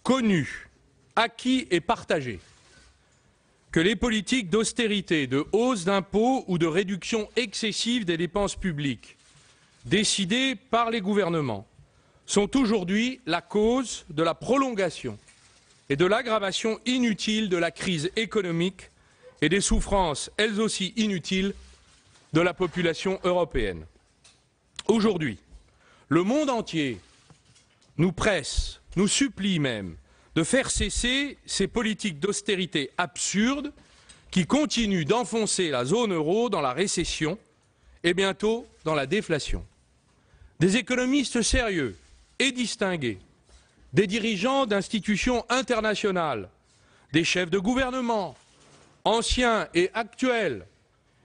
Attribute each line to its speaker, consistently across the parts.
Speaker 1: connu, acquis et partagé que les politiques d'austérité, de hausse d'impôts ou de réduction excessive des dépenses publiques décidées par les gouvernements sont aujourd'hui la cause de la prolongation et de l'aggravation inutile de la crise économique et des souffrances, elles aussi inutiles, de la population européenne. Aujourd'hui, le monde entier nous presse, nous supplie même, de faire cesser ces politiques d'austérité absurdes qui continuent d'enfoncer la zone euro dans la récession et bientôt dans la déflation. Des économistes sérieux et distingués, des dirigeants d'institutions internationales, des chefs de gouvernement, anciens et actuels,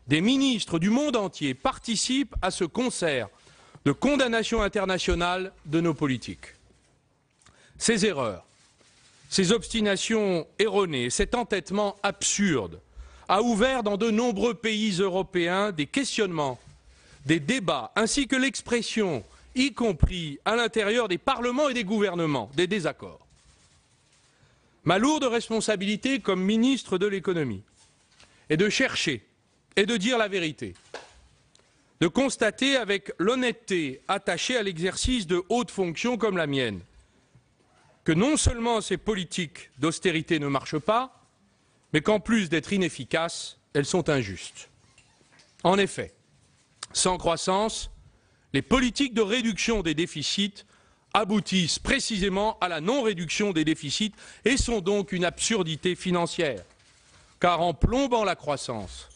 Speaker 1: des ministres du monde entier participent à ce concert de condamnation internationale de nos politiques. Ces erreurs, ces obstinations erronées, cet entêtement absurde a ouvert dans de nombreux pays européens des questionnements, des débats, ainsi que l'expression, y compris à l'intérieur des parlements et des gouvernements, des désaccords. Ma lourde responsabilité comme ministre de l'économie est de chercher et de dire la vérité, de constater avec l'honnêteté attachée à l'exercice de hautes fonctions comme la mienne, que non seulement ces politiques d'austérité ne marchent pas, mais qu'en plus d'être inefficaces, elles sont injustes. En effet, sans croissance, les politiques de réduction des déficits aboutissent précisément à la non-réduction des déficits et sont donc une absurdité financière, car en plombant la croissance,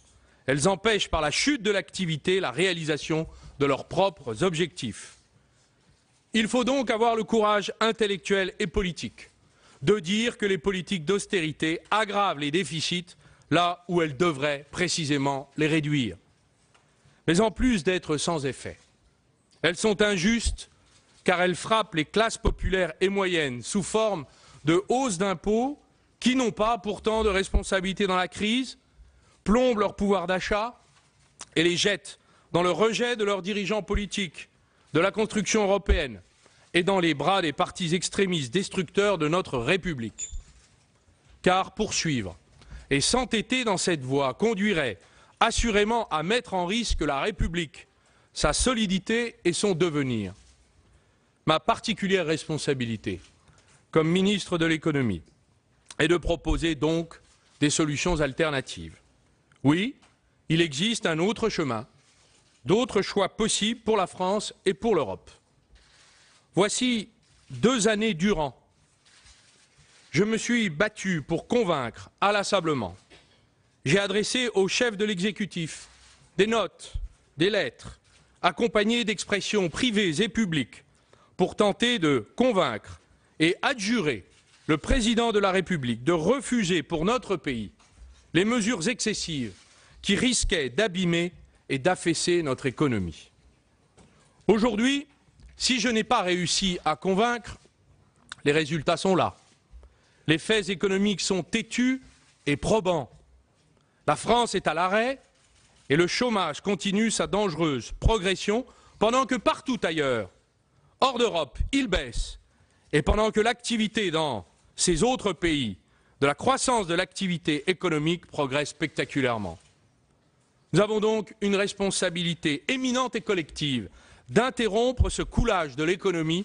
Speaker 1: elles empêchent par la chute de l'activité la réalisation de leurs propres objectifs. Il faut donc avoir le courage intellectuel et politique de dire que les politiques d'austérité aggravent les déficits là où elles devraient précisément les réduire. Mais en plus d'être sans effet, elles sont injustes car elles frappent les classes populaires et moyennes sous forme de hausses d'impôts qui n'ont pas pourtant de responsabilité dans la crise, plombent leur pouvoir d'achat et les jettent dans le rejet de leurs dirigeants politiques, de la construction européenne et dans les bras des partis extrémistes destructeurs de notre République. Car poursuivre et s'entêter dans cette voie conduirait assurément à mettre en risque la République, sa solidité et son devenir. Ma particulière responsabilité, comme ministre de l'économie, est de proposer donc des solutions alternatives. Oui, il existe un autre chemin, d'autres choix possibles pour la France et pour l'Europe. Voici 2 années durant, je me suis battu pour convaincre inlassablement. J'ai adressé au chef de l'exécutif des notes, des lettres, accompagnées d'expressions privées et publiques, pour tenter de convaincre et adjurer le président de la République de refuser pour notre pays les mesures excessives qui risquaient d'abîmer et d'affaisser notre économie. Aujourd'hui, si je n'ai pas réussi à convaincre, les résultats sont là. Les faits économiques sont têtus et probants. La France est à l'arrêt et le chômage continue sa dangereuse progression pendant que partout ailleurs, hors d'Europe, il baisse et pendant que l'activité dans ces autres pays, de la croissance de l'activité économique progresse spectaculairement. Nous avons donc une responsabilité éminente et collective d'interrompre ce coulage de l'économie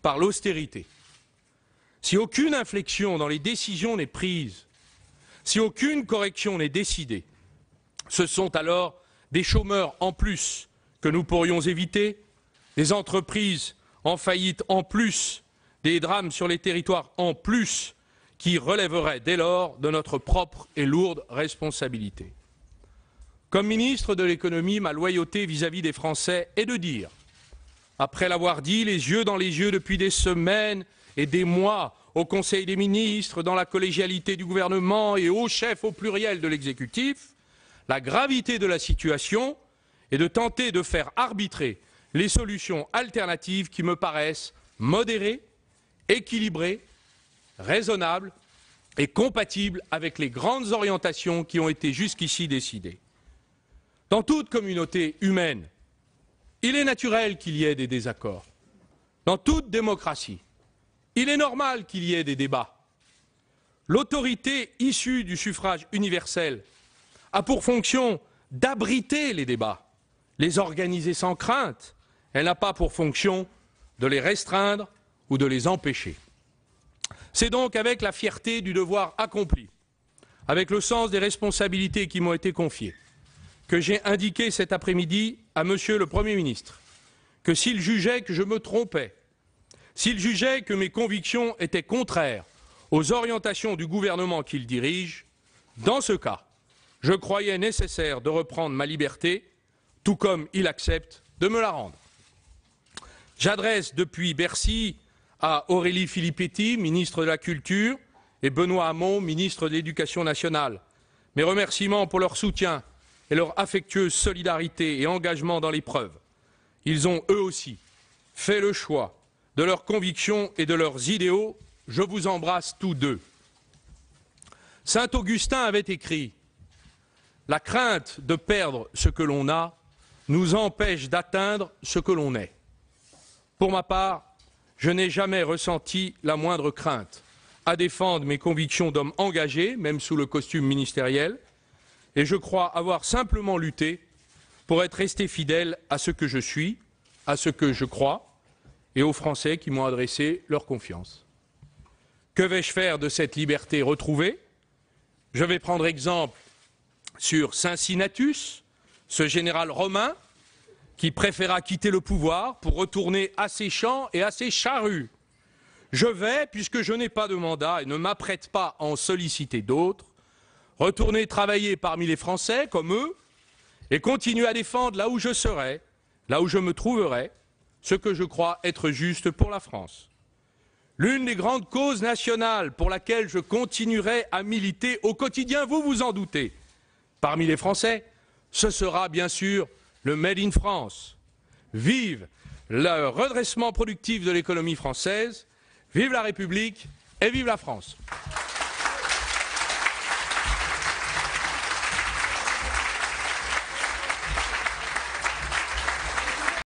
Speaker 1: par l'austérité. Si aucune inflexion dans les décisions n'est prise, si aucune correction n'est décidée, ce sont alors des chômeurs en plus que nous pourrions éviter, des entreprises en faillite en plus, des drames sur les territoires en plus, qui relèveraient dès lors de notre propre et lourde responsabilité. Comme ministre de l'économie, ma loyauté vis-à-vis des Français est de dire, après l'avoir dit les yeux dans les yeux depuis des semaines et des mois au Conseil des ministres, dans la collégialité du gouvernement et au chef au pluriel de l'exécutif, la gravité de la situation est de tenter de faire arbitrer les solutions alternatives qui me paraissent modérées, équilibrées, raisonnables et compatibles avec les grandes orientations qui ont été jusqu'ici décidées. Dans toute communauté humaine, il est naturel qu'il y ait des désaccords. Dans toute démocratie, Il est normal qu'il y ait des débats. L'autorité issue du suffrage universel a pour fonction d'abriter les débats, les organiser sans crainte. Elle n'a pas pour fonction de les restreindre ou de les empêcher. C'est donc avec la fierté du devoir accompli, avec le sens des responsabilités qui m'ont été confiées, que j'ai indiqué cet après-midi à Monsieur le Premier ministre que s'il jugeait que je me trompais, s'il jugeait que mes convictions étaient contraires aux orientations du gouvernement qu'il dirige, dans ce cas, je croyais nécessaire de reprendre ma liberté, tout comme il accepte de me la rendre. J'adresse depuis Bercy à Aurélie Filippetti, ministre de la Culture, et Benoît Hamon, ministre de l'Éducation nationale, mes remerciements pour leur soutien et leur affectueuse solidarité et engagement dans l'épreuve. Ils ont, eux aussi, fait le choix de leurs convictions et de leurs idéaux. Je vous embrasse tous deux. Saint Augustin avait écrit « La crainte de perdre ce que l'on a nous empêche d'atteindre ce que l'on est ». Pour ma part, je n'ai jamais ressenti la moindre crainte à défendre mes convictions d'homme engagé, même sous le costume ministériel, et je crois avoir simplement lutté pour être resté fidèle à ce que je suis, à ce que je crois, et aux Français qui m'ont adressé leur confiance. Que vais-je faire de cette liberté retrouvée? Je vais prendre exemple sur Cincinnatus, ce général romain qui préféra quitter le pouvoir pour retourner à ses champs et à ses charrues. Je vais, puisque je n'ai pas de mandat et ne m'apprête pas à en solliciter d'autres, retourner travailler parmi les Français comme eux et continuer à défendre là où je serai, là où je me trouverai, ce que je crois être juste pour la France. L'une des grandes causes nationales pour laquelle je continuerai à militer au quotidien, vous vous en doutez, parmi les Français, ce sera bien sûr le Made in France. Vive le redressement productif de l'économie française, vive la République et vive la France.